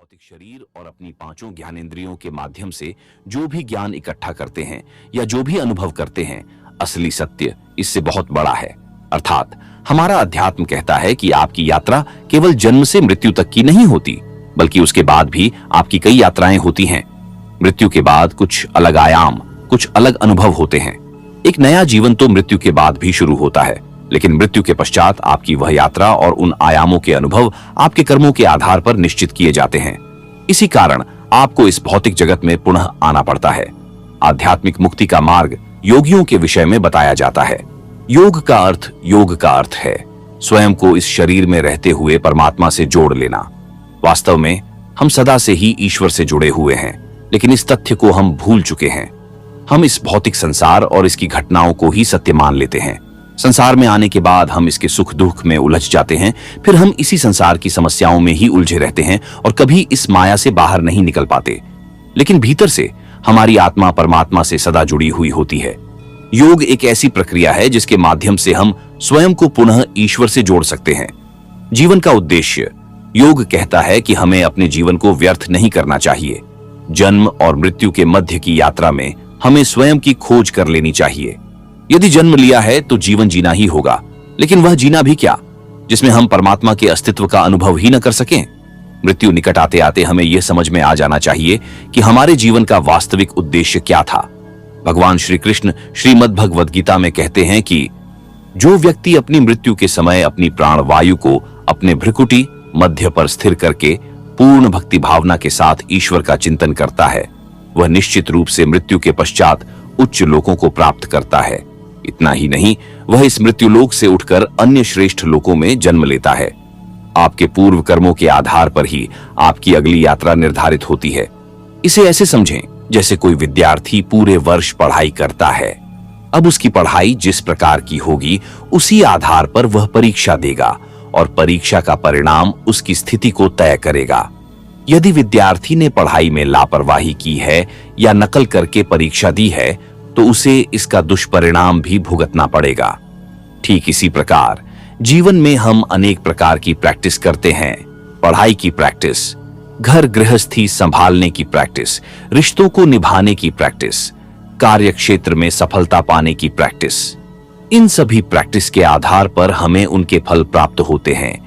भौतिक शरीर और अपनी पांचों ज्ञानेंद्रियों के माध्यम से जो भी ज्ञान इकट्ठा करते हैं या जो भी अनुभव करते हैं, असली सत्य इससे बहुत बड़ा है। अर्थात हमारा अध्यात्म कहता है कि आपकी यात्रा केवल जन्म से मृत्यु तक की नहीं होती, बल्कि उसके बाद भी आपकी कई यात्राएं होती हैं। मृत्यु के बाद कुछ अलग आयाम, कुछ अलग अनुभव होते हैं। एक नया जीवन तो मृत्यु के बाद भी शुरू होता है, लेकिन मृत्यु के पश्चात आपकी वह यात्रा और उन आयामों के अनुभव आपके कर्मों के आधार पर निश्चित किए जाते हैं। इसी कारण आपको इस भौतिक जगत में पुनः आना पड़ता है। आध्यात्मिक मुक्ति का मार्ग योगियों के विषय में बताया जाता है। योग का अर्थ है स्वयं को इस शरीर में रहते हुए परमात्मा से जोड़ लेना। वास्तव में हम सदा से ही ईश्वर से जुड़े हुए हैं, लेकिन इस तथ्य को हम भूल चुके हैं। हम इस भौतिक संसार और इसकी घटनाओं को ही सत्य मान लेते हैं। संसार में आने के बाद हम इसके सुख दुख में उलझ जाते हैं, फिर हम इसी संसार की समस्याओं में ही उलझे रहते हैं और कभी इस माया से बाहर नहीं निकल पाते। लेकिन भीतर से हमारी आत्मा परमात्मा से सदा जुड़ी हुई होती है। योग एक ऐसी प्रक्रिया है जिसके माध्यम से हम स्वयं को पुनः ईश्वर से जोड़ सकते हैं। जीवन का उद्देश्य, योग कहता है कि हमें अपने जीवन को व्यर्थ नहीं करना चाहिए। जन्म और मृत्यु के मध्य की यात्रा में हमें स्वयं की खोज कर लेनी चाहिए। यदि जन्म लिया है तो जीवन जीना ही होगा, लेकिन वह जीना भी क्या जिसमें हम परमात्मा के अस्तित्व का अनुभव ही न कर सकें। मृत्यु निकट आते आते हमें यह समझ में आ जाना चाहिए कि हमारे जीवन का वास्तविक उद्देश्य क्या था। भगवान श्री कृष्ण श्रीमद् भगवद गीता में कहते हैं कि जो व्यक्ति अपनी मृत्यु के समय अपनी प्राण वायु को अपने भ्रुकुटी मध्य पर स्थिर करके पूर्ण भक्ति भावना के साथ ईश्वर का चिंतन करता है, वह निश्चित रूप से मृत्यु के पश्चात उच्च लोकों को प्राप्त करता है। इतना ही नहीं, वह इस मृत्यु लोक से उठकर अन्य श्रेष्ठ लोकों में जन्म लेता है। आपके पूर्व कर्मों के आधार पर ही आपकी अगली यात्रा निर्धारित होती है। इसे ऐसे समझें जैसे कोई विद्यार्थी पूरे वर्ष पढ़ाई करता है। अब उसकी पढ़ाई जिस प्रकार की होगी उसी आधार पर वह परीक्षा देगा और परीक्षा का परिणाम उसकी स्थिति को तय करेगा। यदि विद्यार्थी ने पढ़ाई में लापरवाही की है या नकल करके परीक्षा दी है तो उसे इसका दुष्परिणाम भी भुगतना पड़ेगा। ठीक इसी प्रकार जीवन में हम अनेक प्रकार की प्रैक्टिस करते हैं। पढ़ाई की प्रैक्टिस, घर गृहस्थी संभालने की प्रैक्टिस, रिश्तों को निभाने की प्रैक्टिस, कार्य क्षेत्र में सफलता पाने की प्रैक्टिस। इन सभी प्रैक्टिस के आधार पर हमें उनके फल प्राप्त होते हैं।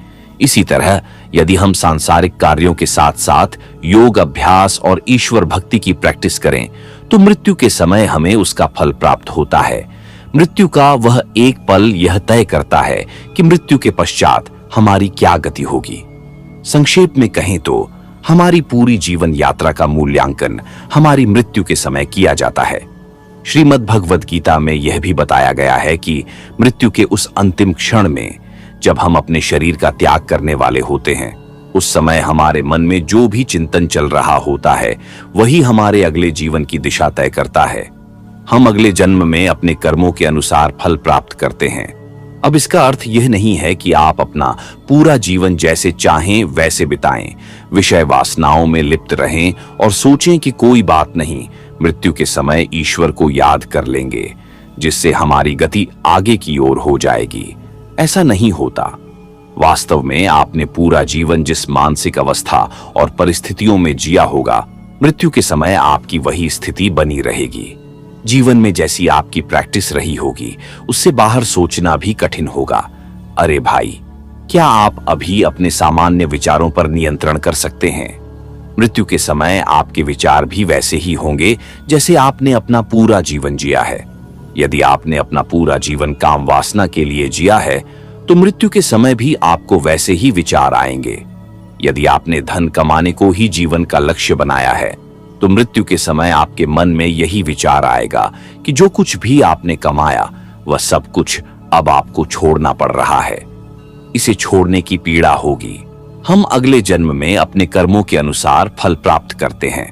इसी तरह यदि हम सांसारिक कार्यों के साथ साथ योग अभ्यास और ईश्वर भक्ति की प्रैक्टिस करें तो मृत्यु के समय हमें उसका फल प्राप्त होता है। मृत्यु का वह एक पल यह तय करता है कि मृत्यु के पश्चात हमारी क्या गति होगी। संक्षेप में कहें तो हमारी पूरी जीवन यात्रा का मूल्यांकन हमारी मृत्यु के समय किया जाता है। श्रीमद् भगवद गीता में यह भी बताया गया है कि मृत्यु के उस अंतिम क्षण में जब हम अपने शरीर का त्याग करने वाले होते हैं, उस समय हमारे मन में जो भी चिंतन चल रहा होता है वही हमारे अगले जीवन की दिशा तय करता है। हम अगले जन्म में अपने कर्मों के अनुसार फल प्राप्त करते हैं। अब इसका अर्थ यह नहीं है कि आप अपना पूरा जीवन जैसे चाहें वैसे बिताएं, विषय वासनाओं में लिप्त रहें और सोचें कि कोई बात नहीं, मृत्यु के समय ईश्वर को याद कर लेंगे, जिससे हमारी गति आगे की ओर हो जाएगी। ऐसा नहीं होता। वास्तव में आपने पूरा जीवन जिस मानसिक अवस्था और परिस्थितियों में जिया होगा, मृत्यु के समय आपकी वही स्थिति बनी रहेगी। जीवन में जैसी आपकी प्रैक्टिस रही होगी उससे बाहर सोचना भी कठिन होगा। अरे भाई, क्या आप अभी अपने सामान्य विचारों पर नियंत्रण कर सकते हैं? मृत्यु के समय आपके विचार भी वैसे ही होंगे जैसे आपने अपना पूरा जीवन जिया है। यदि आपने अपना पूरा जीवन काम वासना के लिए जिया है तो मृत्यु के समय भी आपको वैसे ही विचार आएंगे। यदि आपने धन कमाने को ही जीवन का लक्ष्य बनाया है तो मृत्यु के समय आपके मन में यही विचार आएगा कि जो कुछ भी आपने कमाया वह सब कुछ अब आपको छोड़ना पड़ रहा है। इसे छोड़ने की पीड़ा होगी। हम अगले जन्म में अपने कर्मों के अनुसार फल प्राप्त करते हैं।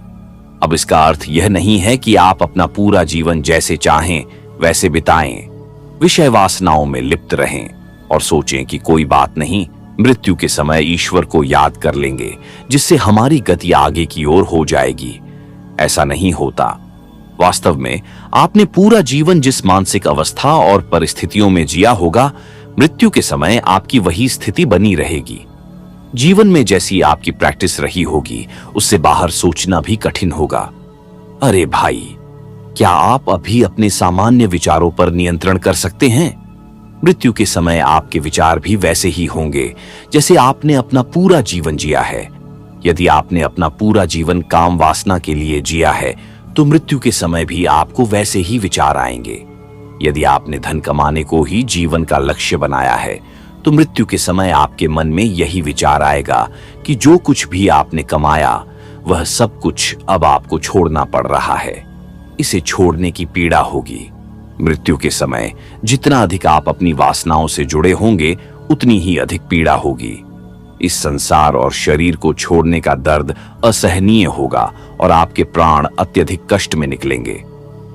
अब इसका अर्थ यह नहीं है कि आप अपना पूरा जीवन जैसे चाहें वैसे बिताएं, विषय वासनाओं में लिप्त रहें और सोचें कि कोई बात नहीं, मृत्यु के समय ईश्वर को याद कर लेंगे, जिससे हमारी गति आगे की ओर हो जाएगी। ऐसा नहीं होता। वास्तव में आपने पूरा जीवन जिस मानसिक अवस्था और परिस्थितियों में जिया होगा, मृत्यु के समय आपकी वही स्थिति बनी रहेगी। जीवन में जैसी आपकी प्रैक्टिस रही होगी, उससे बाहर सोचना भी कठिन होगा। अरे भाई, क्या आप अभी अपने सामान्य विचारों पर नियंत्रण कर सकते हैं? मृत्यु के समय आपके विचार भी वैसे ही होंगे जैसे आपने अपना पूरा जीवन जिया है। यदि आपने अपना पूरा जीवन काम वासना के लिए जिया है, तो मृत्यु के समय भी आपको वैसे ही विचार आएंगे। यदि आपने धन कमाने को ही जीवन का लक्ष्य बनाया है, तो मृत्यु के समय आपके मन में यही विचार आएगा कि जो कुछ भी आपने कमाया, वह सब कुछ अब आपको छोड़ना पड़ रहा है। इसे छोड़ने की पीड़ा होगी। मृत्यु के समय जितना अधिक आप अपनी वासनाओं से जुड़े होंगे, उतनी ही अधिक पीड़ा होगी। इस संसार और शरीर को छोड़ने का दर्द असहनीय होगा और आपके प्राण अत्यधिक कष्ट में निकलेंगे।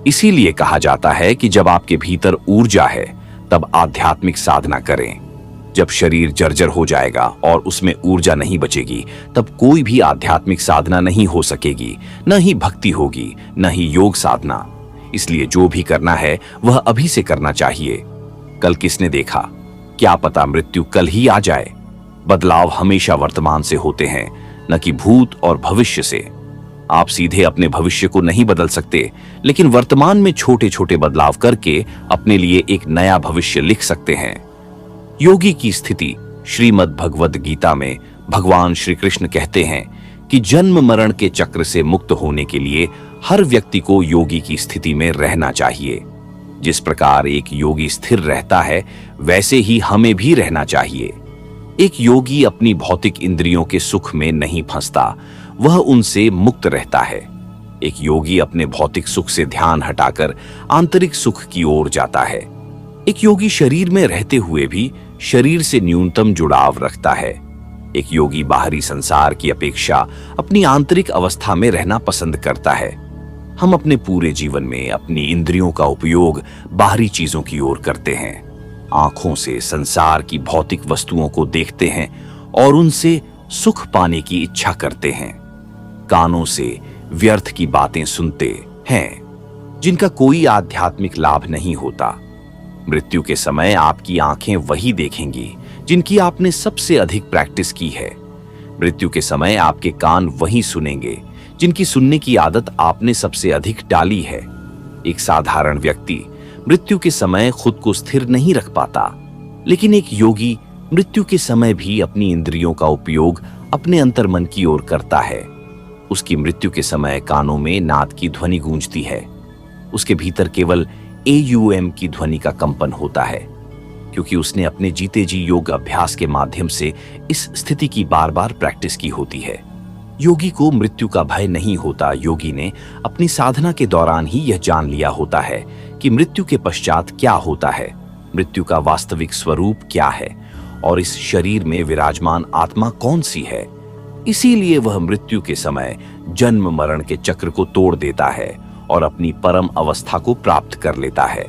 इसीलिए कहा जाता है कि जब आपके भीतर ऊर्जा है, तब आध्यात्मिक साधना करें। जब शरीर जर्जर हो जाएगा और उसमें ऊर्जा नहीं बचेगी, तब कोई भी आध्यात्मिक साधना नहीं हो सकेगी, न ही भक्ति होगी, न ही योग साधना। इसलिए जो भी करना है वह अभी से करना चाहिए। कल किसने देखा? क्या पता मृत्यु कल ही आ जाए। बदलाव हमेशा वर्तमान से होते हैं, न कि भूत और भविष्य से। आप सीधे अपने भविष्य को नहीं बदल सकते, लेकिन वर्तमान में छोटे छोटे बदलाव करके अपने लिए एक नया भविष्य लिख सकते हैं। योगी की स्थिति श्रीमद् भगवद गीता में भगवान श्री कृष्ण कहते हैं कि जन्म मरण के चक्र से मुक्त होने के लिए हर व्यक्ति को योगी की स्थिति में रहना चाहिए। जिस प्रकार एक योगी स्थिर रहता है, वैसे ही हमें भी रहना चाहिए। एक योगी अपनी भौतिक इंद्रियों के सुख में नहीं फंसता, वह उनसे मुक्त रहता है। एक योगी अपने भौतिक सुख से ध्यान हटाकर आंतरिक सुख की ओर जाता है। एक योगी शरीर में रहते हुए भी शरीर से न्यूनतम जुड़ाव रखता है। एक योगी बाहरी संसार की अपेक्षा अपनी आंतरिक अवस्था में रहना पसंद करता है। हम अपने पूरे जीवन में अपनी इंद्रियों का उपयोग बाहरी चीजों की ओर करते हैं। आंखों से संसार की भौतिक वस्तुओं को देखते हैं और उनसे सुख पाने की इच्छा करते हैं। कानों से व्यर्थ की बातें सुनते हैं, जिनका कोई आध्यात्मिक लाभ नहीं होता। मृत्यु के समय आपकी आंखें वही देखेंगी जिनकी आपने सबसे अधिक प्रैक्टिस की है। मृत्यु के समय आपके कान वही सुनेंगे जिनकी सुनने की आदत आपने सबसे अधिक डाली है। एक साधारण व्यक्ति मृत्यु के समय खुद को स्थिर नहीं रख पाता, लेकिन एक योगी मृत्यु के समय भी अपनी इंद्रियों का उपयोग अपने अंतर्मन की ओर करता है। उसकी मृत्यु के समय कानों में नाद की ध्वनि गूंजती है। उसके भीतर केवल AUM की ध्वनि का कंपन होता है, क्योंकि उसने अपने जीते जी योग अभ्यास के माध्यम से इस स्थिति की बार बार प्रैक्टिस की होती है। योगी को मृत्यु का भय नहीं होता। योगी ने अपनी साधना के दौरान ही यह जान लिया होता है कि मृत्यु के पश्चात क्या होता है, मृत्यु का वास्तविक स्वरूप क्या है और इस शरीर में विराजमान आत्मा कौन सी है। इसीलिए वह मृत्यु के समय जन्म मरण के चक्र को तोड़ देता है और अपनी परम अवस्था को प्राप्त कर लेता है।